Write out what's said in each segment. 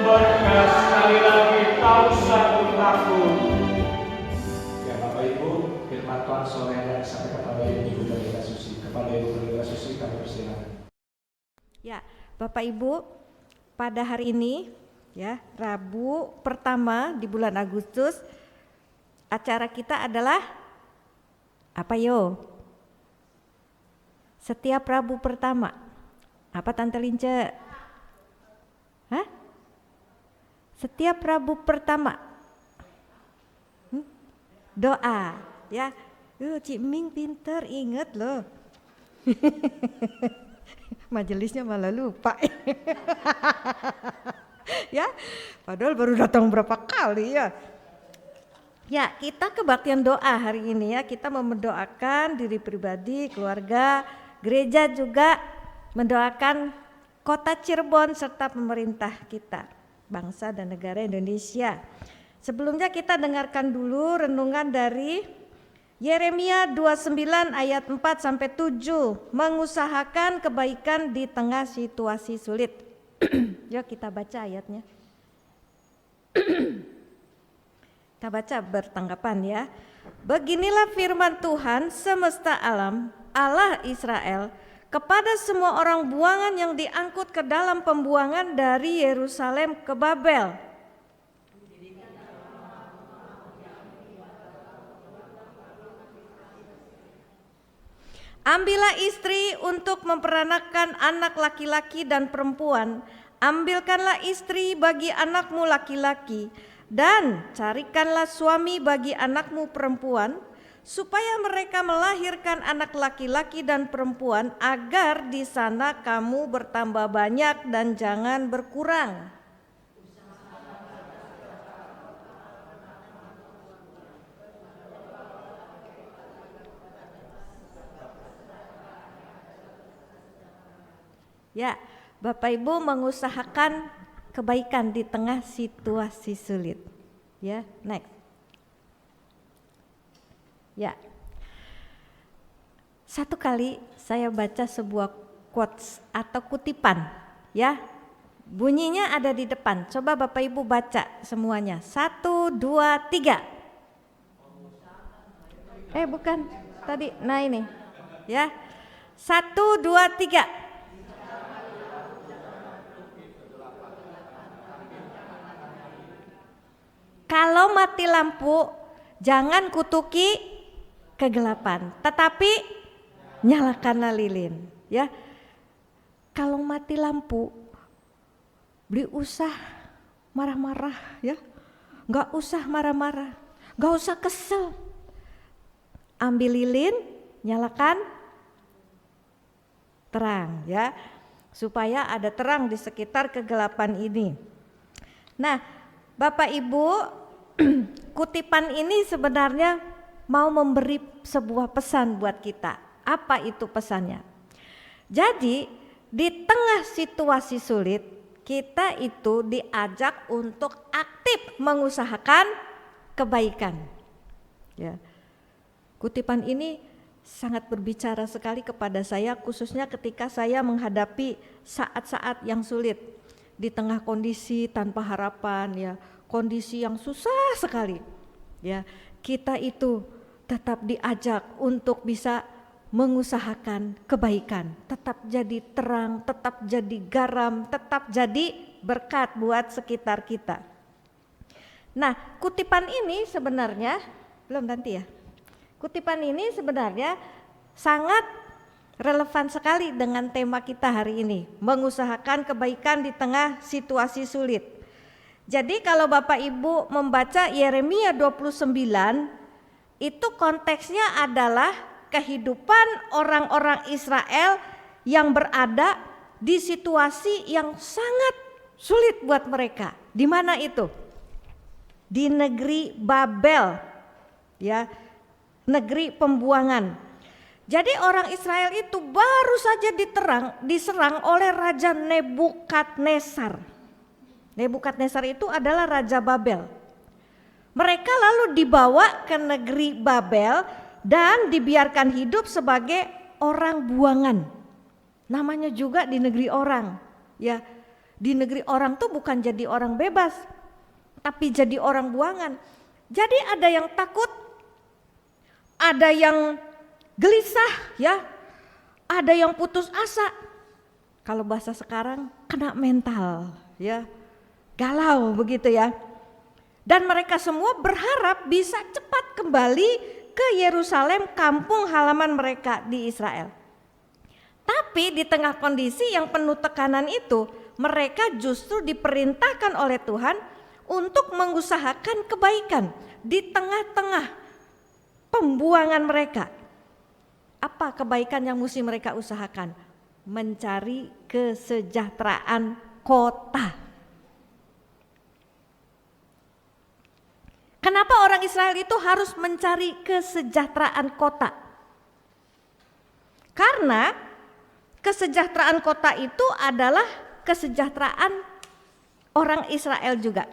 berkas sekali lagi, tak usah takut. Ya Bapak Ibu, firman Tuhan sore hari sampai kepada Ibu Pendeta Susi. Kepada Ibu Pendeta Susi kami persilakan. Ya, Bapak Ibu, pada hari ini ya, Rabu pertama di bulan Agustus, acara kita adalah apa yo? Setiap Rabu pertama. Apa Tante Lince? Hah? Setiap Rabu pertama. Doa, ya. Cik Ming pinter, inget loh. Majelisnya malah lupa. Ya, padahal baru datang berapa kali ya. Ya, kita kebaktian doa hari ini ya. Kita mau mendoakan diri pribadi, keluarga, gereja juga mendoakan kota Cirebon serta pemerintah kita, bangsa dan negara Indonesia. Sebelumnya kita dengarkan dulu renungan dari Yeremia 29 ayat 4 sampai 7, mengusahakan kebaikan di tengah situasi sulit. Yuk kita baca ayatnya. Kita baca bertanggapan ya. Beginilah firman Tuhan semesta alam, Allah Israel, kepada semua orang buangan yang diangkut ke dalam pembuangan dari Yerusalem ke Babel. Ambillah istri untuk memperanakan anak laki-laki dan perempuan. Ambilkanlah istri bagi anakmu laki-laki, dan carikanlah suami bagi anakmu perempuan, supaya mereka melahirkan anak laki-laki dan perempuan, agar di sana kamu bertambah banyak dan jangan berkurang. Ya, Bapak Ibu mengusahakan kebaikan di tengah situasi sulit. Ya, next. Ya. Satu kali saya baca sebuah quotes atau kutipan, ya. Bunyinya ada di depan. Coba Bapak Ibu baca semuanya. 1, 2, 3. Bukan. Tadi, nah ini. Ya. 1, 2, 3. Kalau mati lampu, jangan kutuki kegelapan, tetapi nyalakanlah lilin. Ya, kalau mati lampu, beli usah marah-marah, ya, nggak usah marah-marah, nggak usah kesel. Ambil lilin, nyalakan terang, ya, supaya ada terang di sekitar kegelapan ini. Nah, Bapak Ibu, kutipan ini sebenarnya mau memberi sebuah pesan buat kita. Apa itu pesannya? Jadi di tengah situasi sulit, kita itu diajak untuk aktif mengusahakan kebaikan. Ya. Kutipan ini sangat berbicara sekali kepada saya, khususnya ketika saya menghadapi saat-saat yang sulit, di tengah kondisi tanpa harapan, ya, kondisi yang susah sekali, ya, kita itu tetap diajak untuk bisa mengusahakan kebaikan, tetap jadi terang, tetap jadi garam, tetap jadi berkat buat sekitar kita. Nah, kutipan ini sebenarnya belum nanti ya. Kutipan ini sebenarnya sangat relevan sekali dengan tema kita hari ini, mengusahakan kebaikan di tengah situasi sulit. Jadi kalau Bapak Ibu membaca Yeremia 29, itu konteksnya adalah kehidupan orang-orang Israel yang berada di situasi yang sangat sulit buat mereka. Di mana itu? Di negeri Babel, ya, negeri pembuangan. Jadi orang Israel itu baru saja diserang oleh Raja Nebukadnezar. Nebukadnezar itu adalah Raja Babel. Mereka lalu dibawa ke negeri Babel dan dibiarkan hidup sebagai orang buangan. Namanya juga di negeri orang, ya. di negeri orang tuh bukan jadi orang bebas, tapi jadi orang buangan. Jadi ada yang takut, ada yang gelisah ya, ada yang putus asa. Kalau bahasa sekarang kena mental ya, galau begitu ya. Dan mereka semua berharap bisa cepat kembali ke Yerusalem, kampung halaman mereka di Israel. Tapi di tengah kondisi yang penuh tekanan itu, mereka justru diperintahkan oleh Tuhan untuk mengusahakan kebaikan di tengah-tengah pembuangan mereka. Apa kebaikan yang mesti mereka usahakan? Mencari kesejahteraan kota. Kenapa orang Israel itu harus mencari kesejahteraan kota? Karena kesejahteraan kota itu adalah kesejahteraan orang Israel juga.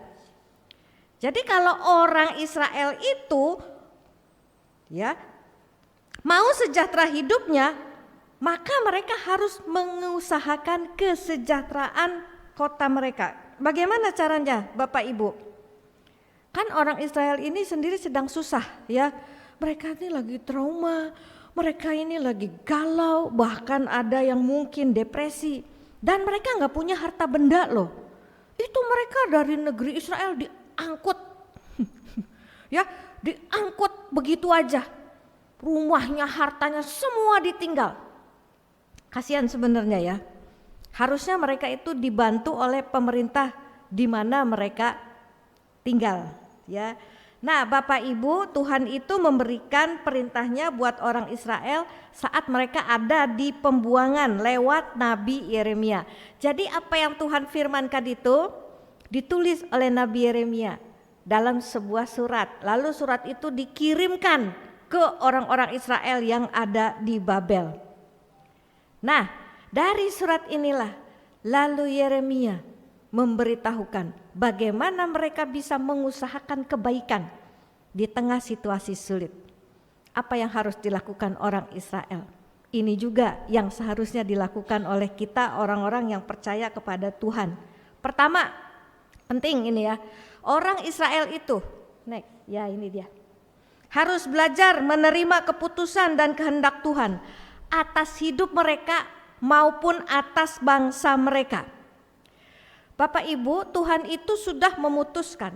Jadi kalau orang Israel itu ya mau sejahtera hidupnya, maka mereka harus mengusahakan kesejahteraan kota mereka. Bagaimana caranya, Bapak Ibu? Kan orang Israel ini sendiri sedang susah ya. Mereka ini lagi trauma, mereka ini lagi galau, bahkan ada yang mungkin depresi. Dan mereka gak punya harta benda loh. Itu mereka dari negeri Israel diangkut. Ya, diangkut begitu aja. Rumahnya, hartanya semua ditinggal. Kasihan sebenarnya ya. Harusnya mereka itu dibantu oleh pemerintah di mana mereka tinggal ya. Nah, Bapak Ibu, Tuhan itu memberikan perintahnya buat orang Israel saat mereka ada di pembuangan lewat Nabi Yeremia. Jadi apa yang Tuhan firmankan itu ditulis oleh Nabi Yeremia dalam sebuah surat. Lalu surat itu dikirimkan ke orang-orang Israel yang ada di Babel. Nah, dari surat inilah lalu Yeremia memberitahukan bagaimana mereka bisa mengusahakan kebaikan di tengah situasi sulit. Apa yang harus dilakukan orang Israel? Ini juga yang seharusnya dilakukan oleh kita orang-orang yang percaya kepada Tuhan. Pertama, penting ini ya, orang Israel itu, ya ini dia, harus belajar menerima keputusan dan kehendak Tuhan atas hidup mereka maupun atas bangsa mereka. Bapak Ibu, Tuhan itu sudah memutuskan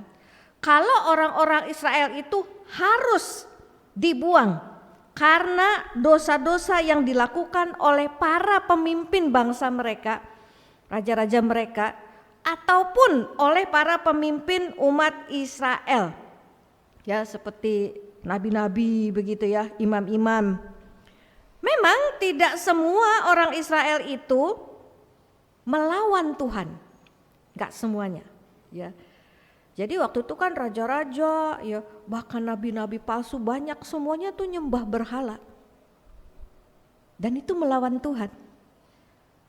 kalau orang-orang Israel itu harus dibuang karena dosa-dosa yang dilakukan oleh para pemimpin bangsa mereka, raja-raja mereka, ataupun oleh para pemimpin umat Israel. Ya, seperti nabi-nabi begitu ya, imam-imam. Memang tidak semua orang Israel itu melawan Tuhan. Enggak semuanya ya. Jadi waktu itu kan raja-raja ya, bahkan nabi-nabi palsu banyak, semuanya tuh nyembah berhala. Dan itu melawan Tuhan.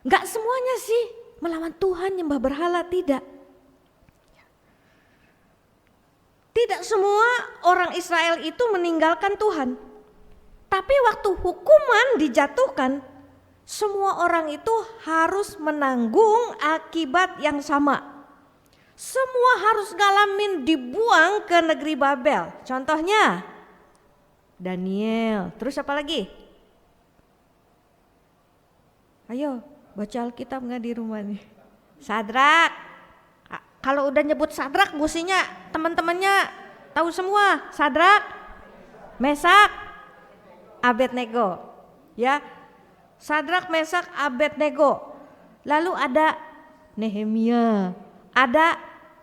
Enggak semuanya sih melawan Tuhan, nyembah berhala, tidak. Tidak semua orang Israel itu meninggalkan Tuhan. Tapi waktu hukuman dijatuhkan, semua orang itu harus menanggung akibat yang sama. Semua harus ngalamin dibuang ke negeri Babel. Contohnya Daniel. Terus apa lagi? Ayo baca Alkitab nggak di rumah nih? Sadrak. Kalau udah nyebut Sadrak, mestinya teman-temannya tahu semua. Sadrak, Mesak, Abednego. Ya. Sadrak, Mesak, Abednego. Lalu ada Nehemia, ada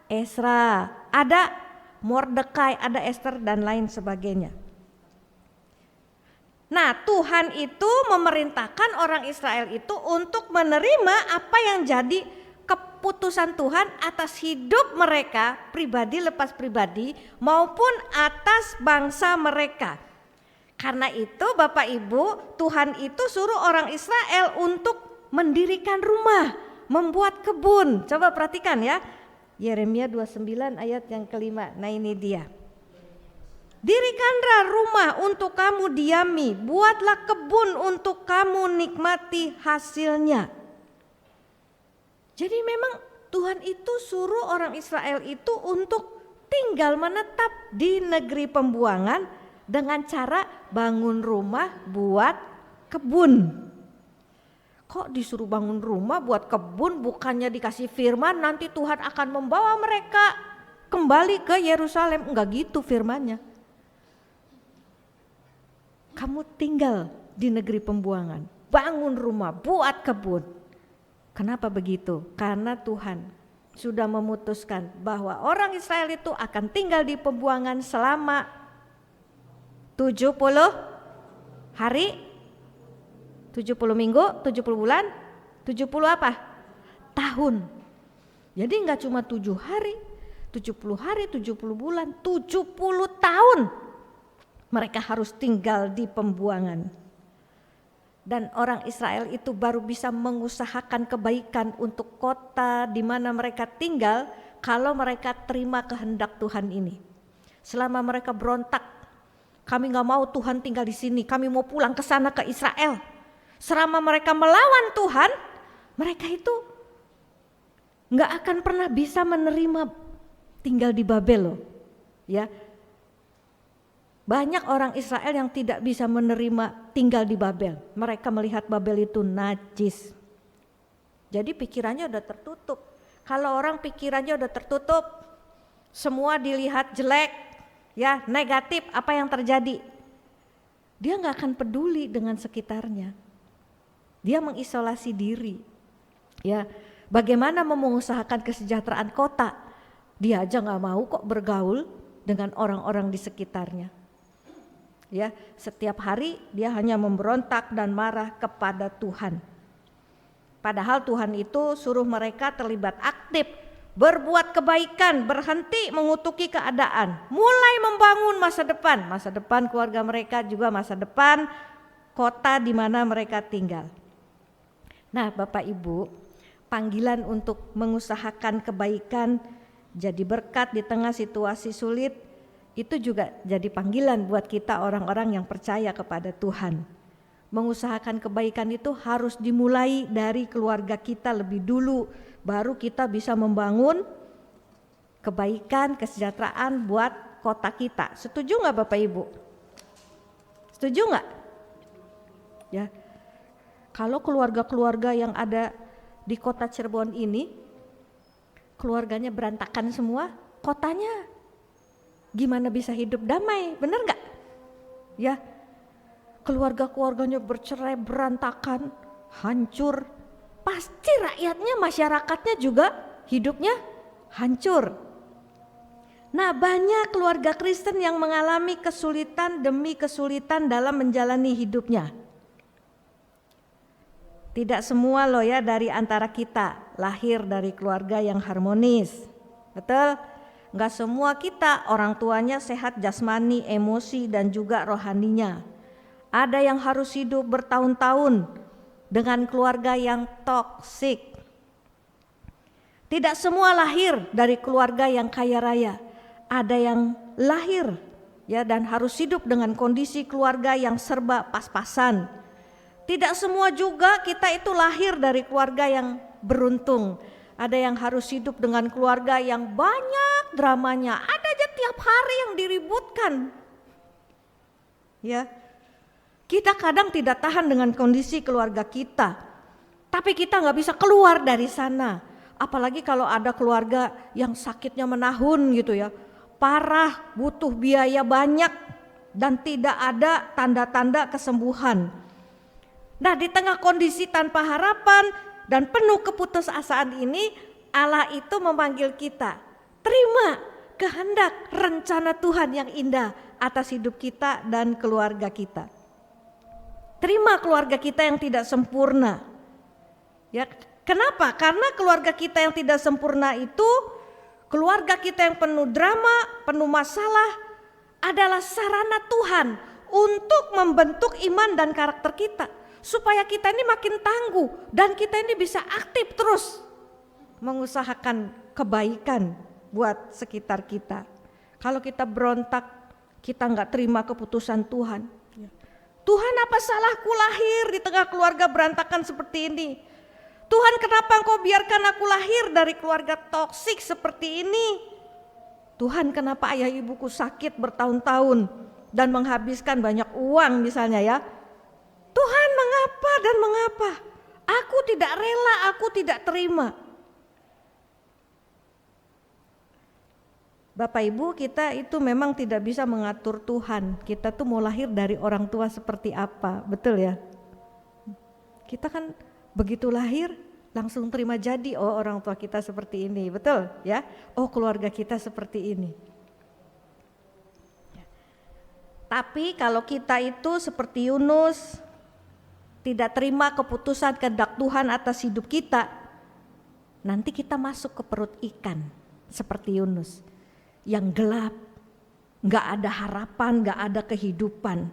Esra, ada Mordekai, ada Esther dan lain sebagainya. Nah, Tuhan itu memerintahkan orang Israel itu untuk menerima apa yang jadi keputusan Tuhan atas hidup mereka pribadi lepas pribadi maupun atas bangsa mereka. Karena itu Bapak Ibu, Tuhan itu suruh orang Israel untuk mendirikan rumah, membuat kebun. Coba perhatikan ya, Yeremia 29 ayat yang kelima. Nah ini dia. Dirikanlah rumah untuk kamu diami, buatlah kebun untuk kamu nikmati hasilnya. Jadi memang Tuhan itu suruh orang Israel itu untuk tinggal menetap di negeri pembuangan dengan cara bangun rumah buat kebun. Kok disuruh bangun rumah buat kebun, bukannya dikasih firman nanti Tuhan akan membawa mereka kembali ke Yerusalem? Enggak gitu firmannya. Kamu tinggal di negeri pembuangan, bangun rumah, buat kebun. Kenapa begitu? Karena Tuhan sudah memutuskan bahwa orang Israel itu akan tinggal di pembuangan selama 70 hari, 70 minggu, 70 bulan, 70 apa? Tahun. Jadi enggak cuma 7 hari, 70 hari, 70 bulan, 70 tahun mereka harus tinggal di pembuangan. Dan orang Israel itu baru bisa mengusahakan kebaikan untuk kota di mana mereka tinggal kalau mereka terima kehendak Tuhan ini. Selama mereka berontak, kami enggak mau Tuhan tinggal di sini, kami mau pulang ke sana ke Israel. Selama mereka melawan Tuhan, mereka itu nggak akan pernah bisa menerima tinggal di Babel loh. Ya, banyak orang Israel yang tidak bisa menerima tinggal di Babel. Mereka melihat Babel itu najis. Jadi pikirannya udah tertutup. Kalau orang pikirannya udah tertutup, semua dilihat jelek, ya negatif, apa yang terjadi? Dia nggak akan peduli dengan sekitarnya. Dia mengisolasi diri. Ya, bagaimana mengusahakan kesejahteraan kota? Dia aja nggak mau kok bergaul dengan orang-orang di sekitarnya. Ya, setiap hari dia hanya memberontak dan marah kepada Tuhan. Padahal Tuhan itu suruh mereka terlibat aktif, berbuat kebaikan, berhenti mengutuki keadaan, mulai membangun masa depan keluarga mereka, juga masa depan kota di mana mereka tinggal. Nah, Bapak Ibu, panggilan untuk mengusahakan kebaikan jadi berkat di tengah situasi sulit itu juga jadi panggilan buat kita orang-orang yang percaya kepada Tuhan. Mengusahakan kebaikan itu harus dimulai dari keluarga kita lebih dulu, baru kita bisa membangun kebaikan, kesejahteraan buat kota kita. Setuju nggak Bapak Ibu? Setuju nggak? Ya. Kalau keluarga-keluarga yang ada di kota Cirebon ini, keluarganya berantakan semua, kotanya gimana bisa hidup damai, benar nggak? Ya, keluarga-keluarganya bercerai berantakan, hancur, pasti rakyatnya, masyarakatnya juga hidupnya hancur. Nah, banyak keluarga Kristen yang mengalami kesulitan demi kesulitan dalam menjalani hidupnya. Tidak semua loh ya dari antara kita lahir dari keluarga yang harmonis. Betul? Enggak semua kita orang tuanya sehat jasmani, emosi dan juga rohaninya. Ada yang harus hidup bertahun-tahun dengan keluarga yang toksik. Tidak semua lahir dari keluarga yang kaya raya. Ada yang lahir ya dan harus hidup dengan kondisi keluarga yang serba pas-pasan. Tidak semua juga kita itu lahir dari keluarga yang beruntung. Ada yang harus hidup dengan keluarga yang banyak dramanya. Ada aja tiap hari yang diributkan. Ya, kita kadang tidak tahan dengan kondisi keluarga kita. Tapi kita nggak bisa keluar dari sana. Apalagi kalau ada keluarga yang sakitnya menahun gitu ya. Parah, butuh biaya banyak dan tidak ada tanda-tanda kesembuhan. Nah, di tengah kondisi tanpa harapan dan penuh keputusasaan ini, Allah itu memanggil kita, terima kehendak rencana Tuhan yang indah atas hidup kita dan keluarga kita. Terima keluarga kita yang tidak sempurna. Ya, kenapa? Karena keluarga kita yang tidak sempurna itu, keluarga kita yang penuh drama, penuh masalah adalah sarana Tuhan untuk membentuk iman dan karakter kita. Supaya kita ini makin tangguh dan kita ini bisa aktif terus mengusahakan kebaikan buat sekitar kita. Kalau kita berontak, kita nggak terima keputusan Tuhan. Tuhan, apa salahku lahir di tengah keluarga berantakan seperti ini? Tuhan, kenapa Engkau biarkan aku lahir dari keluarga toksik seperti ini? Tuhan, kenapa ayah ibuku sakit bertahun-tahun dan menghabiskan banyak uang misalnya ya. Tuhan, mengapa dan mengapa? Aku tidak rela, aku tidak terima. Bapak Ibu, kita itu memang tidak bisa mengatur Tuhan. Kita tuh mau lahir dari orang tua seperti apa, betul ya? Kita kan begitu lahir langsung terima jadi, oh orang tua kita seperti ini, betul ya? Oh keluarga kita seperti ini. Tapi kalau kita itu seperti Yunus, tidak terima keputusan kehendak Tuhan atas hidup kita, nanti kita masuk ke perut ikan seperti Yunus yang gelap, gak ada harapan, gak ada kehidupan.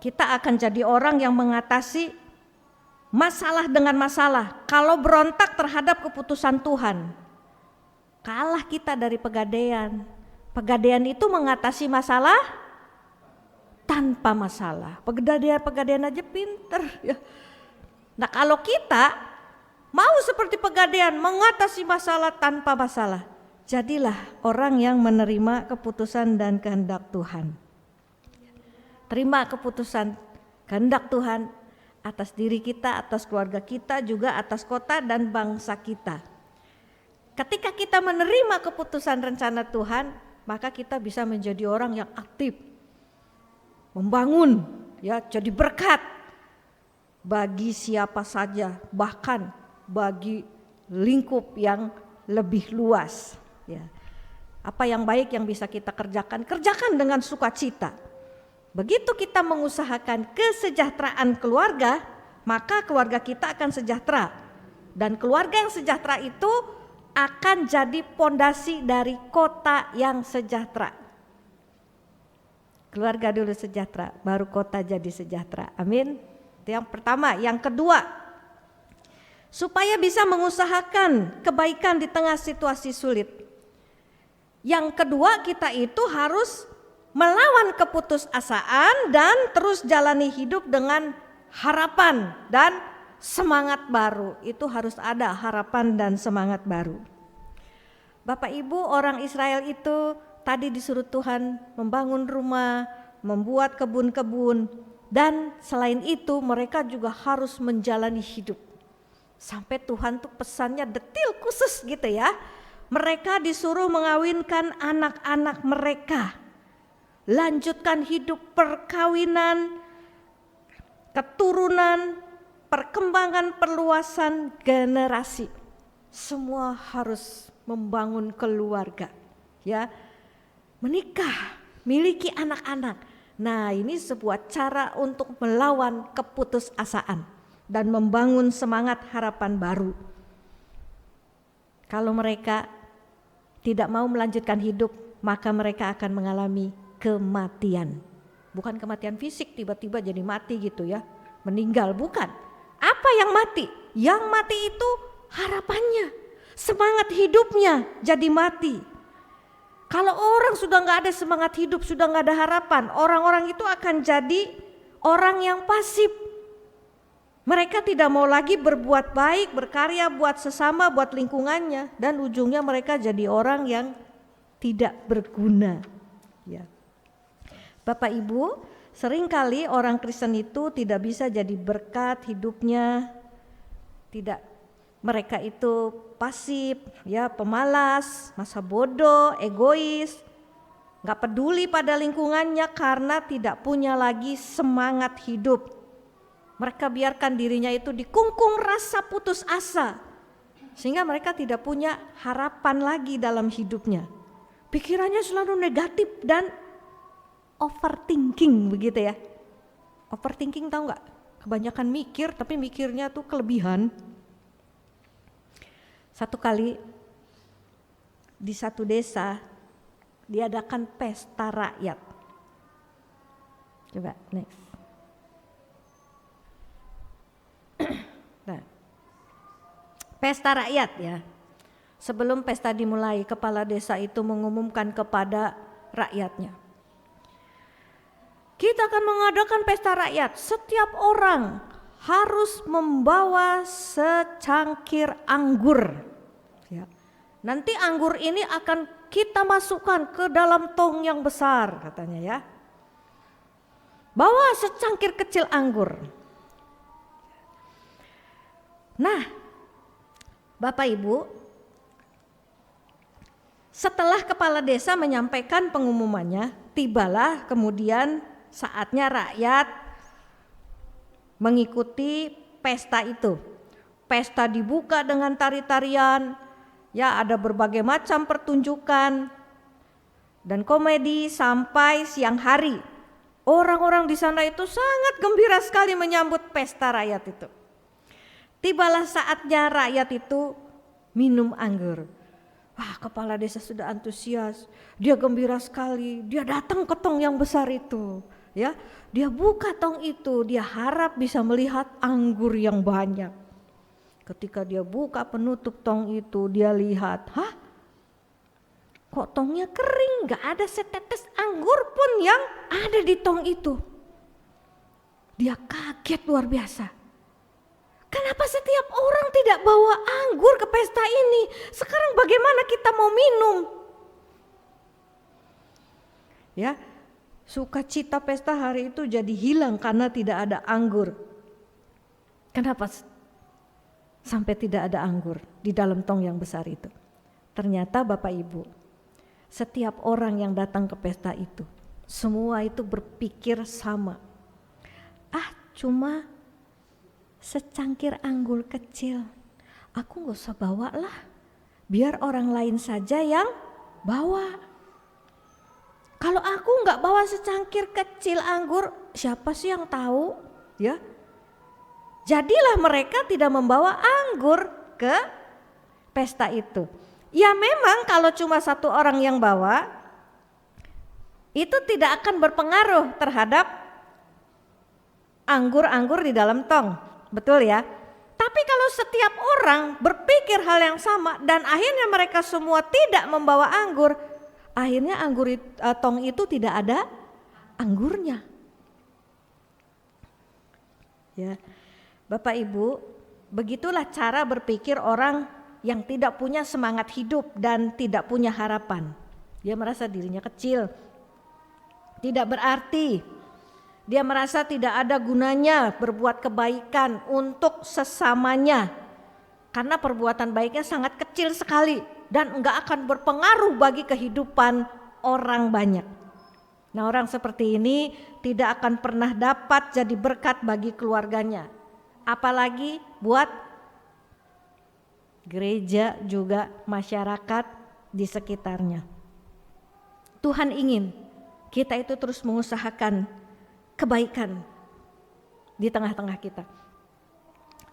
Kita akan jadi orang yang mengatasi masalah dengan masalah. Kalau berontak terhadap keputusan Tuhan, kalah kita dari Pegadaian. Pegadaian itu mengatasi masalah tanpa masalah. Pegadaian aja pinter ya. Nah kalau kita mau seperti Pegadaian, mengatasi masalah tanpa masalah, jadilah orang yang menerima keputusan dan kehendak Tuhan. Terima keputusan kehendak Tuhan atas diri kita, atas keluarga kita, juga atas kota dan bangsa kita. Ketika kita menerima keputusan rencana Tuhan, maka kita bisa menjadi orang yang aktif, membangun, ya, jadi berkat bagi siapa saja, bahkan bagi lingkup yang lebih luas. Ya. Apa yang baik yang bisa kita kerjakan, kerjakan dengan sukacita. Begitu kita mengusahakan kesejahteraan keluarga, maka keluarga kita akan sejahtera. Dan keluarga yang sejahtera itu akan jadi pondasi dari kota yang sejahtera. Keluarga dulu sejahtera, baru kota jadi sejahtera. Amin. Itu yang pertama. Yang kedua, supaya bisa mengusahakan kebaikan di tengah situasi sulit. Yang kedua, kita itu harus melawan keputusasaan dan terus jalani hidup dengan harapan dan semangat baru. Itu harus ada harapan dan semangat baru. Bapak Ibu, orang Israel itu tadi disuruh Tuhan membangun rumah, membuat kebun-kebun, dan selain itu mereka juga harus menjalani hidup. Sampai Tuhan tuh pesannya detil khusus gitu ya. Mereka disuruh mengawinkan anak-anak mereka, lanjutkan hidup perkawinan, keturunan, perkembangan perluasan generasi. Semua harus membangun keluarga, ya, menikah, miliki anak-anak. Nah, ini sebuah cara untuk melawan keputusasaan dan membangun semangat harapan baru. Kalau mereka tidak mau melanjutkan hidup, maka mereka akan mengalami kematian. Bukan kematian fisik, tiba-tiba jadi mati gitu ya, meninggal, bukan. Apa yang mati? Yang mati itu harapannya, semangat hidupnya jadi mati. Kalau orang sudah gak ada semangat hidup, sudah gak ada harapan, orang-orang itu akan jadi orang yang pasif. Mereka tidak mau lagi berbuat baik, berkarya buat sesama, buat lingkungannya, dan ujungnya mereka jadi orang yang tidak berguna. Ya. Bapak Ibu, seringkali orang Kristen itu tidak bisa jadi berkat hidupnya, tidak, mereka itu pasif, ya, pemalas, masa bodoh, egois, gak peduli pada lingkungannya karena tidak punya lagi semangat hidup. Mereka biarkan dirinya itu dikungkung rasa putus asa, sehingga mereka tidak punya harapan lagi dalam hidupnya. Pikirannya selalu negatif dan overthinking begitu ya. Overthinking tahu nggak? Kebanyakan mikir tapi mikirnya tuh kelebihan. Satu kali di satu desa diadakan pesta rakyat. Coba next. Nah, pesta rakyat ya. Sebelum pesta dimulai, kepala desa itu mengumumkan kepada rakyatnya, kita akan mengadakan pesta rakyat. Setiap orang harus membawa secangkir anggur. Ya. Nanti anggur ini akan kita masukkan ke dalam tong yang besar katanya ya. Bawa secangkir kecil anggur. Nah, Bapak Ibu, setelah kepala desa menyampaikan pengumumannya, tibalah kemudian saatnya rakyat mengikuti pesta itu. Pesta dibuka dengan tari-tarian, ya ada berbagai macam pertunjukan dan komedi sampai siang hari. Orang-orang di sana itu sangat gembira sekali menyambut pesta rakyat itu. Tibalah saatnya rakyat itu minum anggur. Wah, kepala desa sudah antusias, dia gembira sekali, dia datang ke tong yang besar itu. Ya, dia buka tong itu, dia harap bisa melihat anggur yang banyak. Ketika dia buka penutup tong itu, dia lihat, kok tongnya kering, gak ada setetes anggur pun yang ada di tong itu. Dia kaget luar biasa. Kenapa setiap orang tidak bawa anggur ke pesta ini? Sekarang bagaimana kita mau minum? Ya, sukacita pesta hari itu jadi hilang karena tidak ada anggur. Kenapa sampai tidak ada anggur di dalam tong yang besar itu? Ternyata Bapak Ibu, setiap orang yang datang ke pesta itu, semua itu berpikir sama. Cuma secangkir anggur kecil, aku gak usah bawa lah, biar orang lain saja yang bawa. Kalau aku gak bawa secangkir kecil anggur, siapa sih yang tahu? Ya, jadilah mereka tidak membawa anggur ke pesta itu. Ya memang kalau cuma satu orang yang bawa, itu tidak akan berpengaruh terhadap anggur-anggur di dalam tong, betul ya? Tapi kalau setiap orang berpikir hal yang sama dan akhirnya mereka semua tidak membawa anggur, akhirnya tong itu tidak ada anggurnya. Ya, Bapak Ibu, begitulah cara berpikir orang yang tidak punya semangat hidup dan tidak punya harapan. Dia merasa dirinya kecil, tidak berarti. Dia merasa tidak ada gunanya berbuat kebaikan untuk sesamanya. Karena perbuatan baiknya sangat kecil sekali dan enggak akan berpengaruh bagi kehidupan orang banyak. Nah, orang seperti ini tidak akan pernah dapat jadi berkat bagi keluarganya. Apalagi buat gereja juga masyarakat di sekitarnya. Tuhan ingin kita itu terus mengusahakan kebaikan di tengah-tengah kita.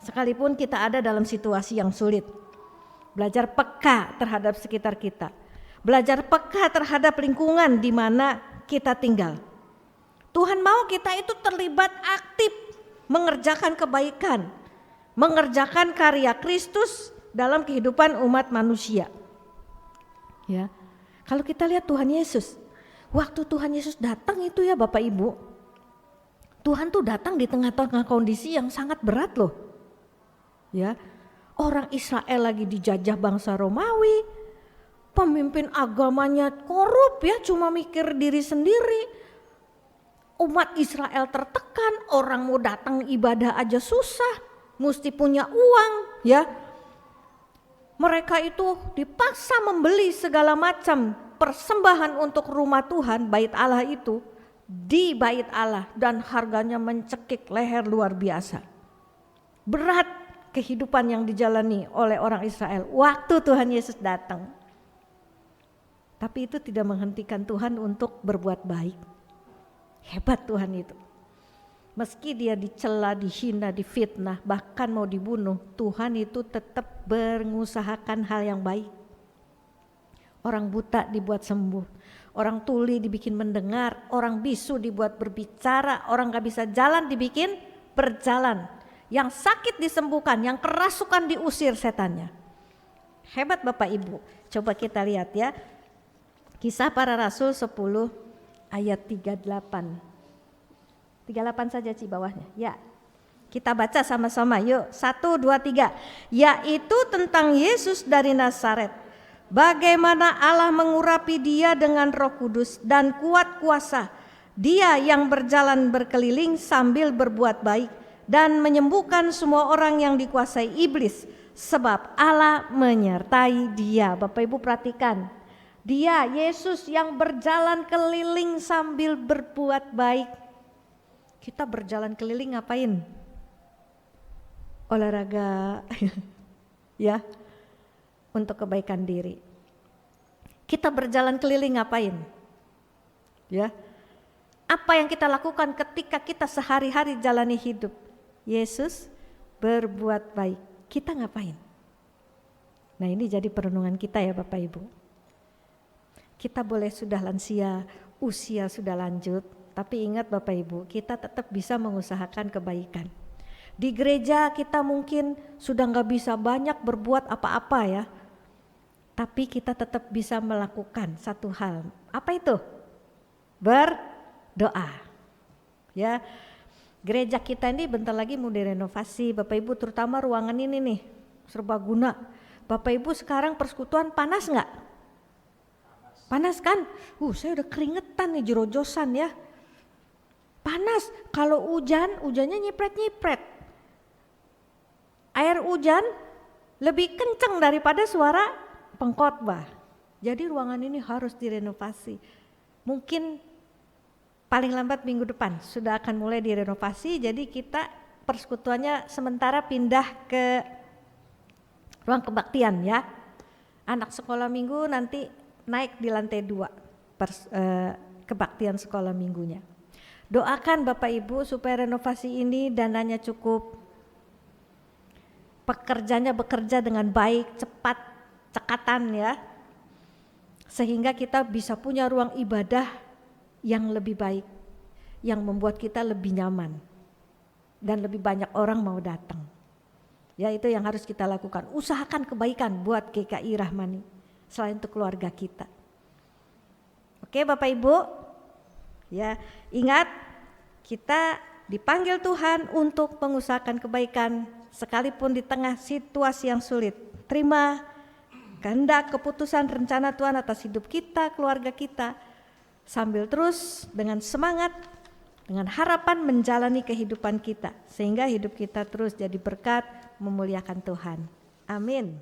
Sekalipun kita ada dalam situasi yang sulit. Belajar peka terhadap sekitar kita. Belajar peka terhadap lingkungan di mana kita tinggal. Tuhan mau kita itu terlibat aktif mengerjakan kebaikan, mengerjakan karya Kristus dalam kehidupan umat manusia. Ya. Kalau kita lihat Tuhan Yesus, waktu Tuhan Yesus datang itu ya Bapak Ibu, Tuhan tuh datang di tengah-tengah kondisi yang sangat berat loh. Ya, orang Israel lagi dijajah bangsa Romawi, pemimpin agamanya korup ya, cuma mikir diri sendiri. Umat Israel tertekan, orang mau datang ibadah aja susah, mesti punya uang ya. Mereka itu dipaksa membeli segala macam persembahan untuk rumah Tuhan, bait Allah itu, di bait Allah, dan harganya mencekik leher luar biasa. Berat kehidupan yang dijalani oleh orang Israel waktu Tuhan Yesus datang. Tapi itu tidak menghentikan Tuhan untuk berbuat baik. Hebat Tuhan itu. Meski dia dicela, dihina, difitnah, bahkan mau dibunuh, Tuhan itu tetap mengusahakan hal yang baik. Orang buta dibuat sembuh, orang tuli dibikin mendengar, orang bisu dibuat berbicara, orang gak bisa jalan dibikin berjalan, yang sakit disembuhkan, yang kerasukan diusir setannya. Hebat Bapak Ibu. Coba kita lihat ya, Kisah Para Rasul 10 ayat 38. 38 saja Ci bawahnya. Ya. Kita baca sama-sama, yuk. 1, 2, 3. Yaitu tentang Yesus dari Nazaret. Bagaimana Allah mengurapi dia dengan Roh Kudus dan kuat kuasa. Dia yang berjalan berkeliling sambil berbuat baik dan menyembuhkan semua orang yang dikuasai iblis, sebab Allah menyertai dia. Bapak Ibu perhatikan, dia Yesus yang berjalan keliling sambil berbuat baik. Kita berjalan keliling ngapain? Olahraga ya, untuk kebaikan diri. Kita berjalan keliling ngapain? Ya, apa yang kita lakukan ketika kita sehari-hari jalani hidup? Yesus berbuat baik. Kita ngapain? Nah, ini jadi perenungan kita ya Bapak Ibu. Kita boleh sudah lansia, usia sudah lanjut, tapi ingat Bapak Ibu, kita tetap bisa mengusahakan kebaikan. Di gereja kita mungkin sudah gak bisa banyak berbuat apa-apa ya, tapi kita tetap bisa melakukan satu hal. Apa itu? Berdoa. Ya, gereja kita ini bentar lagi mau direnovasi Bapak Ibu, terutama ruangan ini nih serbaguna. Bapak Ibu sekarang persekutuan panas gak? Panas kan? Saya udah keringetan nih, jerojosan ya. Panas, kalau hujannya nyipret-nyipret. Air hujan lebih kencang daripada suara pengkhotbah. Jadi ruangan ini harus direnovasi. Mungkin paling lambat minggu depan sudah akan mulai direnovasi. Jadi kita persekutuannya sementara pindah ke ruang kebaktian ya. Anak sekolah minggu nanti naik di lantai 2 kebaktian sekolah minggunya. Doakan Bapak Ibu supaya renovasi ini dananya cukup, pekerjanya bekerja dengan baik, cepat, cekatan ya, sehingga kita bisa punya ruang ibadah yang lebih baik, yang membuat kita lebih nyaman dan lebih banyak orang mau datang. Ya, itu yang harus kita lakukan. Usahakan kebaikan buat GKI Rahmani selain untuk keluarga kita. Oke Bapak Ibu, ya ingat kita dipanggil Tuhan untuk mengusahakan kebaikan sekalipun di tengah situasi yang sulit. Terima kehendak, keputusan, rencana Tuhan atas hidup kita, keluarga kita, sambil terus dengan semangat, dengan harapan menjalani kehidupan kita, sehingga hidup kita terus jadi berkat, memuliakan Tuhan. Amin.